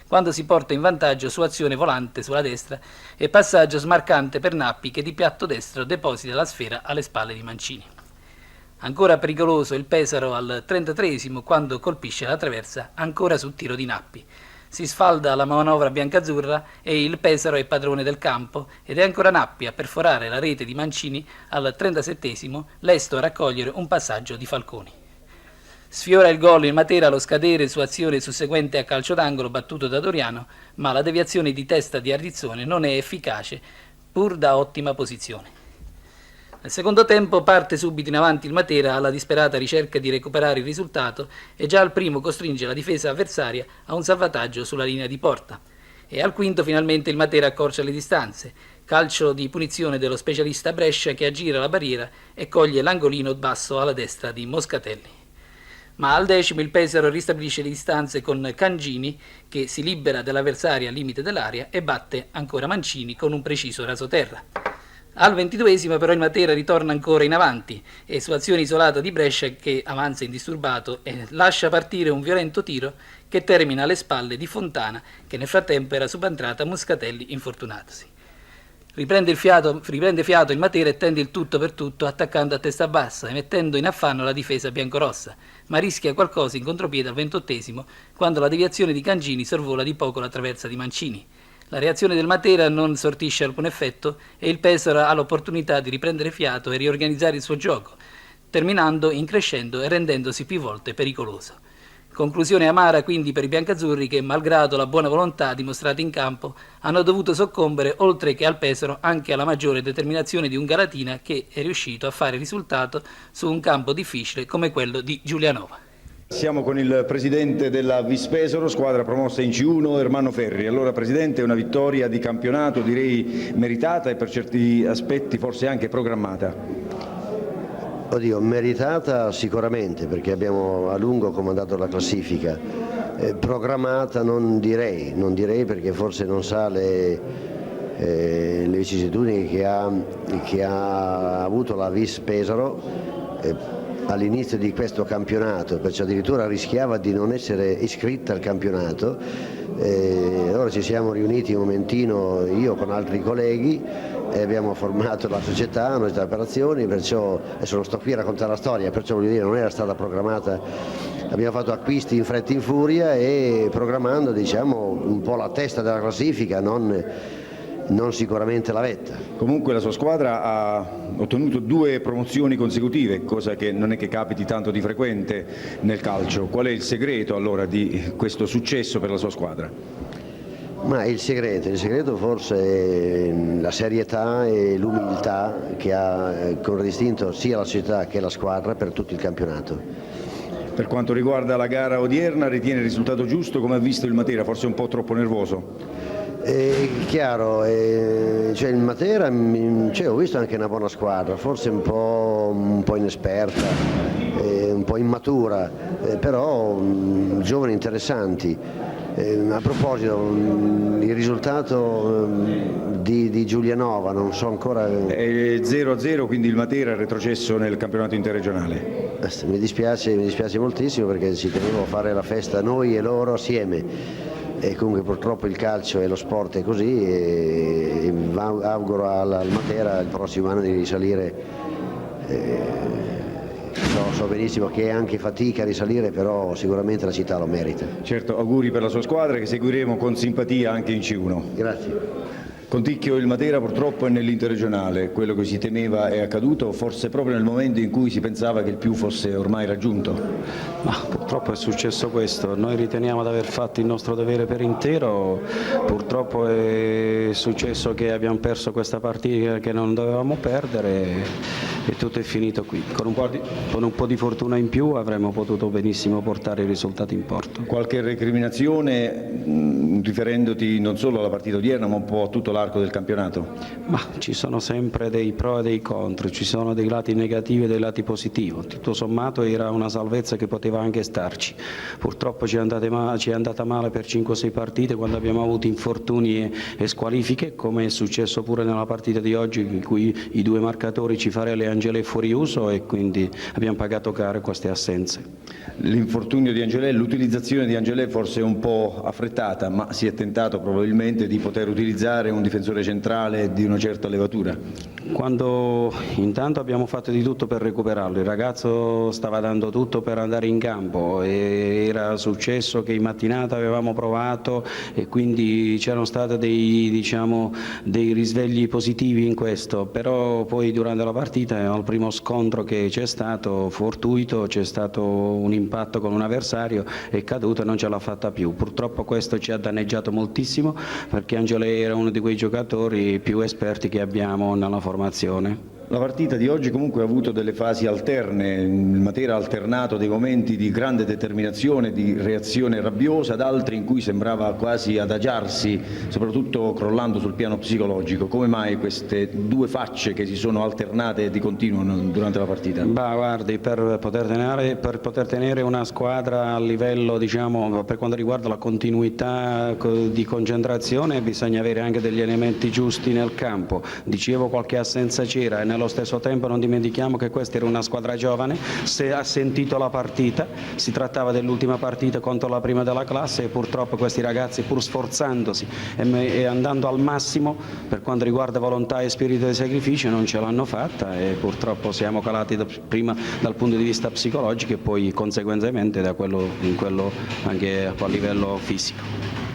quando si porta in vantaggio su azione volante sulla destra e passaggio smarcante per Nappi che di piatto destro deposita la sfera alle spalle di Mancini. Ancora pericoloso il Pesaro al 33esimo quando colpisce la traversa ancora su tiro di Nappi. Si sfalda la manovra biancazzurra e il Pesaro è padrone del campo ed è ancora Nappi a perforare la rete di Mancini al 37esimo, lesto a raccogliere un passaggio di Falconi. Sfiora il gol in Matera allo scadere su azione susseguente a calcio d'angolo battuto da Doriano, ma la deviazione di testa di Arrizzone non è efficace, pur da ottima posizione. Nel secondo tempo parte subito in avanti il Matera alla disperata ricerca di recuperare il risultato e già al primo costringe la difesa avversaria a un salvataggio sulla linea di porta. E al quinto finalmente il Matera accorcia le distanze, calcio di punizione dello specialista Brescia che aggira la barriera e coglie l'angolino basso alla destra di Moscatelli. Ma al decimo il Pesaro ristabilisce le distanze con Cangini che si libera dell'avversaria al limite dell'area e batte ancora Mancini con un preciso rasoterra. Al 22esimo però il Matera ritorna ancora in avanti e su azione isolata di Brescia che avanza indisturbato e lascia partire un violento tiro che termina alle spalle di Fontana che nel frattempo era subentrata a Moscatelli infortunatosi. Riprende fiato il Matera e tende il tutto per tutto attaccando a testa bassa e mettendo in affanno la difesa biancorossa, ma rischia qualcosa in contropiede al 28esimo quando la deviazione di Cangini sorvola di poco la traversa di Mancini. La reazione del Matera non sortisce alcun effetto e il Pesaro ha l'opportunità di riprendere fiato e riorganizzare il suo gioco, terminando in crescendo e rendendosi più volte pericoloso. Conclusione amara quindi per i biancazzurri che, malgrado la buona volontà dimostrata in campo, hanno dovuto soccombere oltre che al Pesaro anche alla maggiore determinazione di un Galatina che è riuscito a fare risultato su un campo difficile come quello di Giulianova. Siamo con il presidente della Vispesaro, squadra promossa in C1, Ermanno Ferri. Allora presidente, è una vittoria di campionato direi meritata e per certi aspetti forse anche programmata. Oddio, meritata sicuramente perché abbiamo a lungo comandato la classifica, programmata non direi perché forse non sa le vicissitudini che ha avuto la Vis Pesaro all'inizio di questo campionato, perciò addirittura rischiava di non essere iscritta al campionato. Ora ci siamo riuniti un momentino io con altri colleghi e abbiamo formato la società di operazioni, perciò adesso non sto qui a raccontare la storia, perciò voglio dire non era stata programmata, abbiamo fatto acquisti in fretta e in furia e programmando diciamo un po' la testa della classifica, non sicuramente la vetta. Comunque la sua squadra ha ottenuto 2 promozioni consecutive, cosa che non è che capiti tanto di frequente nel calcio. Qual è il segreto allora di questo successo per la sua squadra? Ma il segreto forse è la serietà e l'umiltà che ha contraddistinto sia la società che la squadra per tutto il campionato. Per quanto riguarda la gara odierna, ritiene il risultato giusto? Come ha visto il Matera? Forse un po' troppo nervoso? È chiaro, cioè il Matera ho visto anche una buona squadra, forse un po' inesperta, un po' immatura, però giovani interessanti. A proposito, il risultato di Giulianova non so ancora. È 0-0, quindi il Matera è retrocesso nel campionato interregionale. Mi dispiace moltissimo perché ci tenevo a fare la festa noi e loro assieme. E comunque purtroppo il calcio e lo sport è così e auguro al Matera il prossimo anno di risalire. So benissimo che è anche fatica a risalire, però sicuramente la città lo merita. Certo, auguri per la sua squadra che seguiremo con simpatia anche in C1. Grazie. Conticchio, il Matera purtroppo è nell'interregionale, quello che si temeva è accaduto, forse proprio nel momento in cui si pensava che il più fosse ormai raggiunto. Ma purtroppo è successo questo, noi riteniamo di aver fatto il nostro dovere per intero, purtroppo è successo che abbiamo perso questa partita che non dovevamo perdere e tutto è finito qui. Con un po' di fortuna in più avremmo potuto benissimo portare i risultati in porto. Qualche recriminazione riferendoti non solo alla partita odierna ma un po' a tutto l'arco del campionato? Ma ci sono sempre dei pro e dei contro, ci sono dei lati negativi e dei lati positivi. Tutto sommato era una salvezza che poteva anche starci. Purtroppo ci è andata male per 5-6 partite quando abbiamo avuto infortuni e squalifiche, come è successo pure nella partita di oggi in cui i due marcatori Cifarelli e Angelè fuori uso e quindi abbiamo pagato caro queste assenze. L'infortunio di Angelè, l'utilizzazione di Angelè forse è un po' affrettata, ma si è tentato probabilmente di poter utilizzare un difensore centrale di una certa levatura. Quando intanto abbiamo fatto di tutto per recuperarlo, il ragazzo stava dando tutto per andare in campo e era successo che in mattinata avevamo provato e quindi c'erano stati dei risvegli positivi in questo, però poi durante la partita al primo scontro che c'è stato fortuito, c'è stato un impatto con un avversario, è caduto e non ce l'ha fatta più. Purtroppo questo ci ha danneggiato moltissimo perché Angelè era uno di quei giocatori più esperti che abbiamo nella formazione. La partita di oggi comunque ha avuto delle fasi alterne, il Matera ha alternato dei momenti di grande determinazione, di reazione rabbiosa, ad altri in cui sembrava quasi adagiarsi, soprattutto crollando sul piano psicologico. Come mai queste due facce che si sono alternate di continuo durante la partita? Bah, guardi, per poter tenere una squadra a livello, per quanto riguarda la continuità di concentrazione, bisogna avere anche degli elementi giusti nel campo. Dicevo, qualche assenza c'era e nello stesso tempo non dimentichiamo che questa era una squadra giovane, se ha sentito la partita, si trattava dell'ultima partita contro la prima della classe e purtroppo questi ragazzi, pur sforzandosi e andando al massimo per quanto riguarda volontà e spirito di sacrificio, non ce l'hanno fatta e purtroppo siamo calati prima dal punto di vista psicologico e poi conseguentemente in quello anche a livello fisico.